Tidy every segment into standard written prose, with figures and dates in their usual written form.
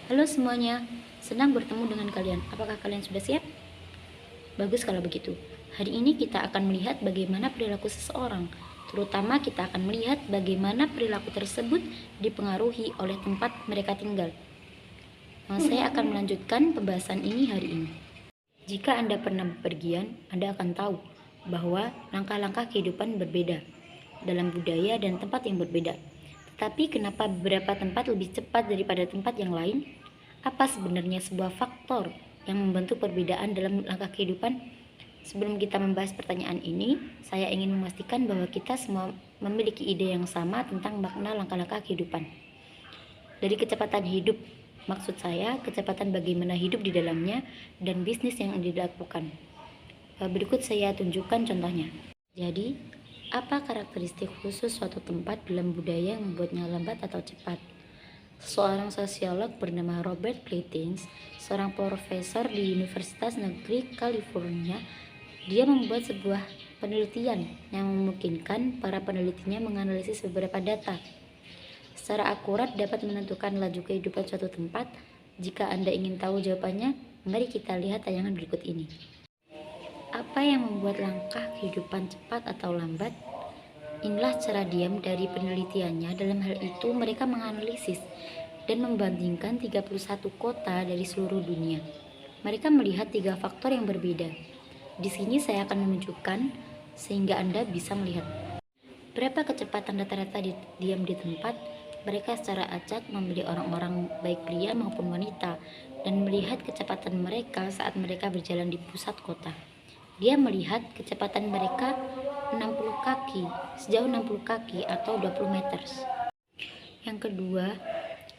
Halo semuanya, senang bertemu dengan kalian. Apakah kalian sudah siap? Bagus kalau begitu. Hari ini kita akan melihat bagaimana perilaku seseorang. Terutama kita akan melihat bagaimana perilaku tersebut dipengaruhi oleh tempat mereka tinggal. Saya akan melanjutkan pembahasan ini hari ini. Jika Anda pernah bepergian, Anda akan tahu bahwa langkah-langkah kehidupan berbeda dalam budaya dan tempat yang berbeda. Tetapi kenapa beberapa tempat lebih cepat daripada tempat yang lain? Apa sebenarnya sebuah faktor yang membentuk perbedaan dalam langkah kehidupan? Sebelum kita membahas pertanyaan ini, saya ingin memastikan bahwa kita semua memiliki ide yang sama tentang makna langkah-langkah kehidupan. Dari kecepatan hidup, maksud saya kecepatan bagaimana hidup di dalamnya dan bisnis yang dilakukan. Berikut saya tunjukkan contohnya. Jadi, apa karakteristik khusus suatu tempat dalam budaya yang membuatnya lambat atau cepat? Seorang sosiolog bernama Robert Cleitings, seorang profesor di Universitas Negeri California, dia membuat sebuah penelitian yang memungkinkan para penelitinya menganalisis beberapa data. Secara akurat dapat menentukan laju kehidupan suatu tempat. Jika Anda ingin tahu jawabannya, mari kita lihat tayangan berikut ini. Apa yang membuat langkah kehidupan cepat atau lambat? Inilah cara diam dari penelitiannya. Dalam hal itu, mereka menganalisis dan membandingkan 31 kota dari seluruh dunia. Mereka melihat 3 faktor yang berbeda. Di sini saya akan menunjukkan sehingga Anda bisa melihat berapa kecepatan rata-rata diam di tempat. Mereka secara acak memilih orang-orang baik pria maupun wanita dan melihat kecepatan mereka saat mereka berjalan di pusat kota. Dia melihat kecepatan mereka 60 kaki, sejauh 60 kaki atau 20 meter. Yang kedua,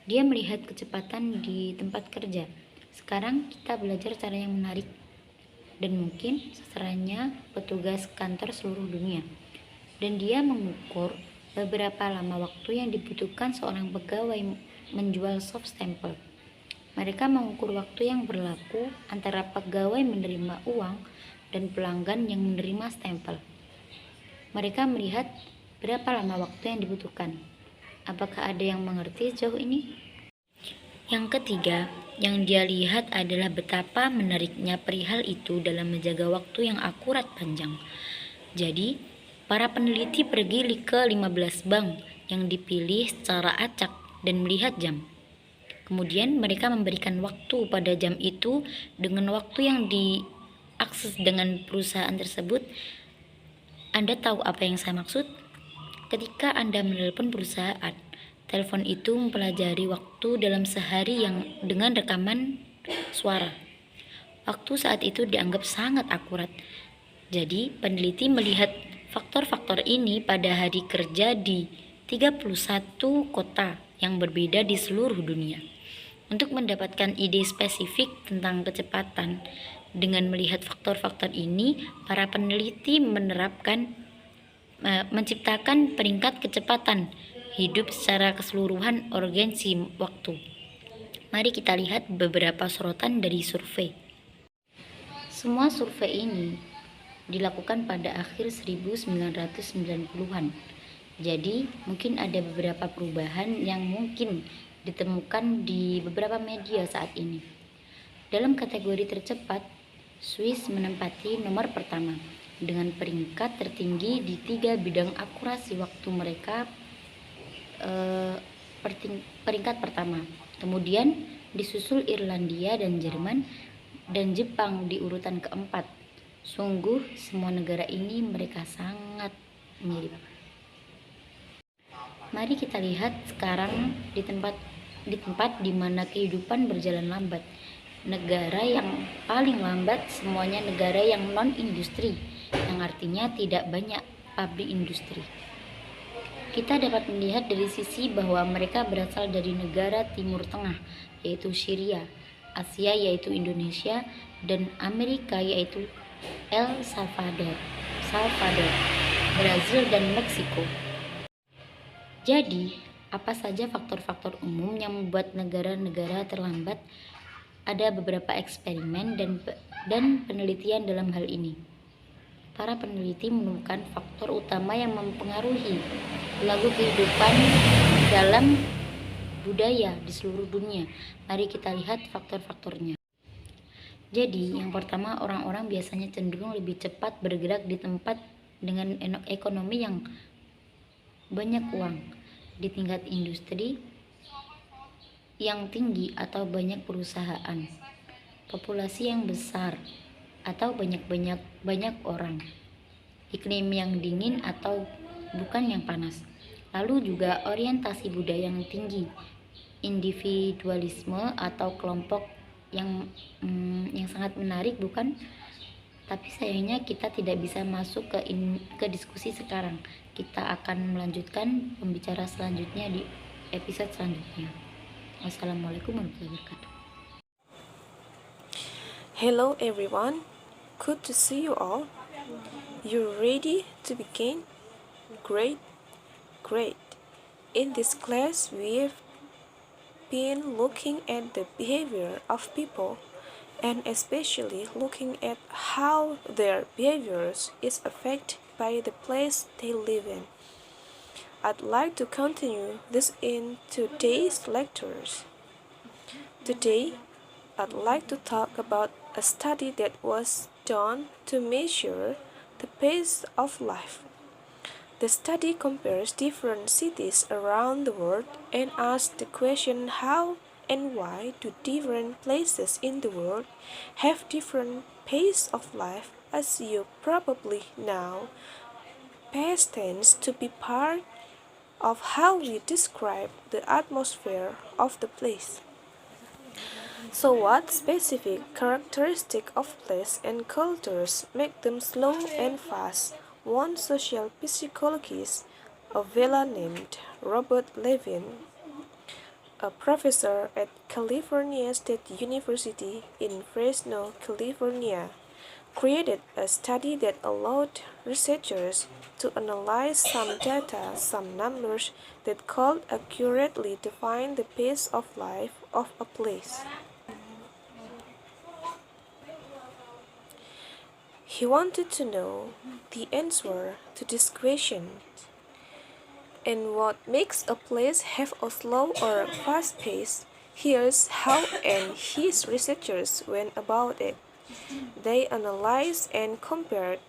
dia melihat kecepatan di tempat kerja. Sekarang kita belajar cara yang menarik dan mungkin sasarannya petugas kantor seluruh dunia. Dan dia mengukur beberapa lama waktu yang dibutuhkan seorang pegawai menjual soft stempel. Mereka mengukur waktu yang berlaku antara pegawai menerima uang dan pelanggan yang menerima stempel. Mereka melihat berapa lama waktu yang dibutuhkan. Apakah ada yang mengerti sejauh ini? Yang ketiga, yang dia lihat adalah betapa menariknya perihal itu dalam menjaga waktu yang akurat panjang. Jadi, para peneliti pergi ke 15 bank yang dipilih secara acak dan melihat jam. Kemudian mereka memberikan waktu pada jam itu dengan waktu yang diakses dengan perusahaan tersebut. Anda tahu apa yang saya maksud? Ketika Anda menelpon perusahaan, telepon itu mempelajari waktu dalam sehari yang dengan rekaman suara. Waktu saat itu dianggap sangat akurat. Jadi, peneliti melihat faktor-faktor ini pada hari kerja di 31 kota yang berbeda di seluruh dunia. Untuk mendapatkan ide spesifik tentang kecepatan, dengan melihat faktor-faktor ini, para peneliti menciptakan peringkat kecepatan hidup secara keseluruhan urgensi waktu. Mari kita lihat beberapa sorotan dari survei. Semua survei ini dilakukan pada akhir 1990-an. Jadi, mungkin ada beberapa perubahan yang mungkin ditemukan di beberapa media saat ini. Dalam kategori tercepat, Swiss menempati nomor pertama dengan peringkat tertinggi di 3 bidang akurasi waktu mereka. Peringkat pertama. Kemudian disusul Irlandia dan Jerman, dan Jepang di urutan keempat. Sungguh semua negara ini mereka sangat mirip. Mari kita lihat sekarang di tempat di mana kehidupan berjalan lambat. Negara yang paling lambat semuanya negara yang non-industri, yang artinya tidak banyak pabrik industri. Kita dapat melihat dari sisi bahwa mereka berasal dari negara Timur Tengah, yaitu Syria, Asia yaitu Indonesia, dan Amerika yaitu El Salvador, Brazil, dan Meksiko. Jadi, apa saja faktor-faktor umum yang membuat negara-negara terlambat? Ada beberapa eksperimen dan penelitian dalam hal ini. Para peneliti menemukan faktor utama yang mempengaruhi lagu kehidupan dalam budaya di seluruh dunia. Mari kita lihat faktor-faktornya. Jadi, yang pertama, orang-orang biasanya cenderung lebih cepat bergerak di tempat dengan ekonomi yang banyak uang, di tingkat industri yang tinggi atau banyak perusahaan, populasi yang besar atau banyak orang, iklim yang dingin atau bukan yang panas. Lalu juga orientasi budaya yang tinggi, individualisme atau kelompok yang sangat menarik, bukan? Tapi sayangnya kita tidak bisa masuk ke diskusi sekarang. Kita akan melanjutkan pembicara selanjutnya di episode selanjutnya. Wassalamualaikum warahmatullahi wabarakatuh. Hello everyone, good to see you all. You ready to begin? Great. In this class, we've been looking at the behavior of people and especially looking at how their behaviors is affected by the place they live in. I'd like to continue this in today's lectures. Today, I'd like to talk about a study that was done to measure the pace of life. The study compares different cities around the world and asks the question how and why do different places in the world have different pace of life. As you probably know, pace tends to be part of how we describe the atmosphere of the place. So what specific characteristic of place and cultures make them slow and fast? One social psychologist, a fellow named Robert Levin, a professor at California State University in Fresno, California, created a study that allowed researchers to analyze some data, some numbers that could accurately define the pace of life of a place. He wanted to know the answer to this question. And what makes a place have a slow or fast pace? Here's how and his researchers went about it. They analyzed and compared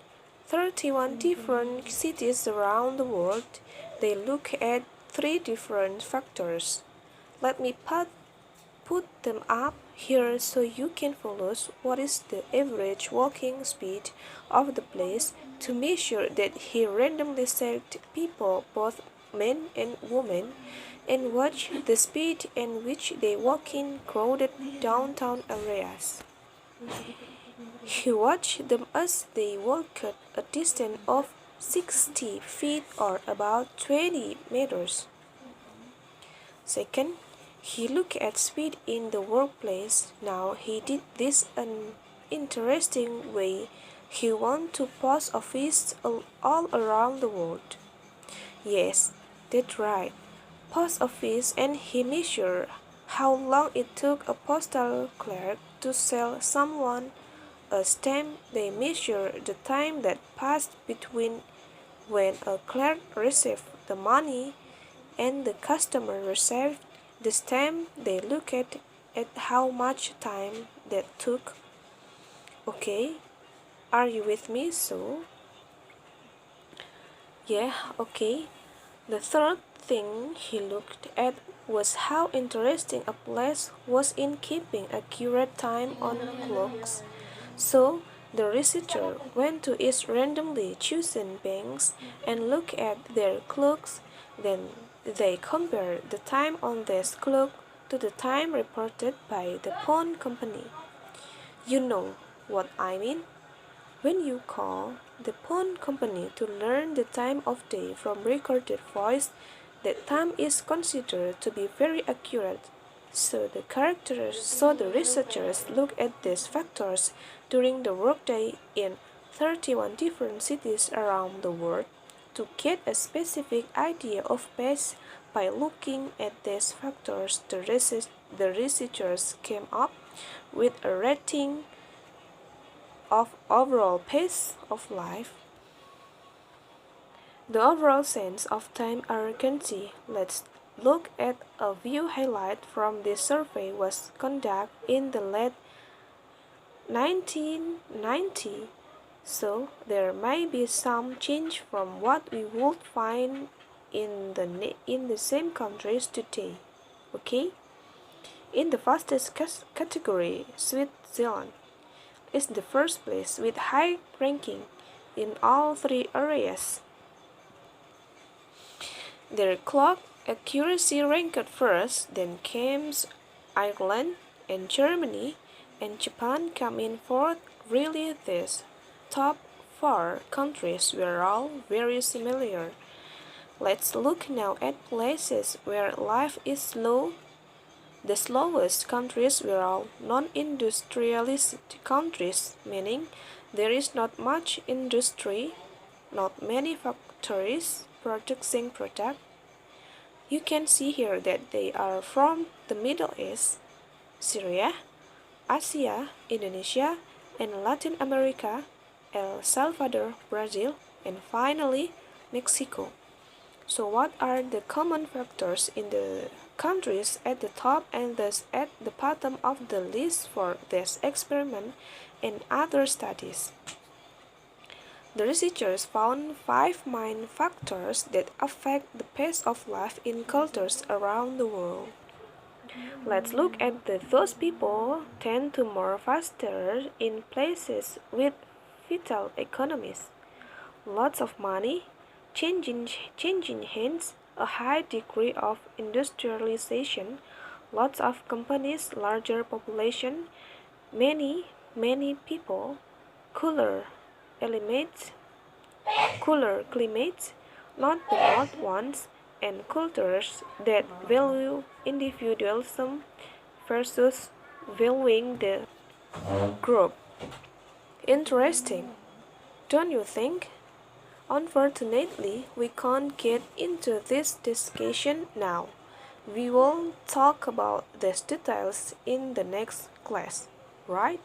31 different cities around the world. They looked at 3 different factors. Let me put them up here so you can follow what is the average walking speed of the place to measure that he randomly selected people, both men and women, and watch the speed in which they walk in crowded downtown areas. He watched them as they walked a distance of 60 feet or about 20 meters. Second, he looked at speed in the workplace. Now he did this an interesting way. He went to post offices all around the world. Yes, that's right, post office, and he measured how long it took a postal clerk to sell someone a stamp. They measured the time that passed between when a clerk received the money and the customer received the stamp. They look at how much time that took. Okay, are you with me? So, yeah, okay. The third thing he looked at was how interesting a place was in keeping accurate time on clocks. So, the researcher went to each randomly chosen banks and looked at their clocks. Then they compared the time on this clock to the time reported by the phone company. You know what I mean? When you call the phone company to learn the time of day from recorded voice, that time is considered to be very accurate. So the researchers look at these factors during the workday in 31 different cities around the world to get a specific idea of pace. By looking at these factors, the researchers came up with a rating of overall pace of life. The overall sense of time urgency. Let's look at a few highlights from this survey was conducted in the late 1990, so there may be some change from what we would find in the same countries today. Okay? In the fastest category, Switzerland is the first place with high ranking in all three areas. Their clock accuracy ranked first, then came Ireland and Germany, and Japan come in fourth. Really, these top four countries were all very similar. Let's look now at places where life is slow. The slowest countries were all non-industrialized countries, meaning there is not much industry, not many factories producing product. You can see here that they are from the Middle East, Syria, Asia, Indonesia, and Latin America, El Salvador, Brazil, and finally Mexico. So what are the common factors in the countries at the top and thus at the bottom of the list for this experiment and other studies? The researchers found 5 main factors that affect the pace of life in cultures around the world. Let's look at those people tend to move faster in places with vital economies, lots of money, changing hands, a high degree of industrialization, lots of companies, larger population, many people, cooler climates, not the hot ones, and cultures that value individualism versus valuing the group. Interesting, don't you think? Unfortunately, we can't get into this discussion now. We will talk about these details in the next class, right?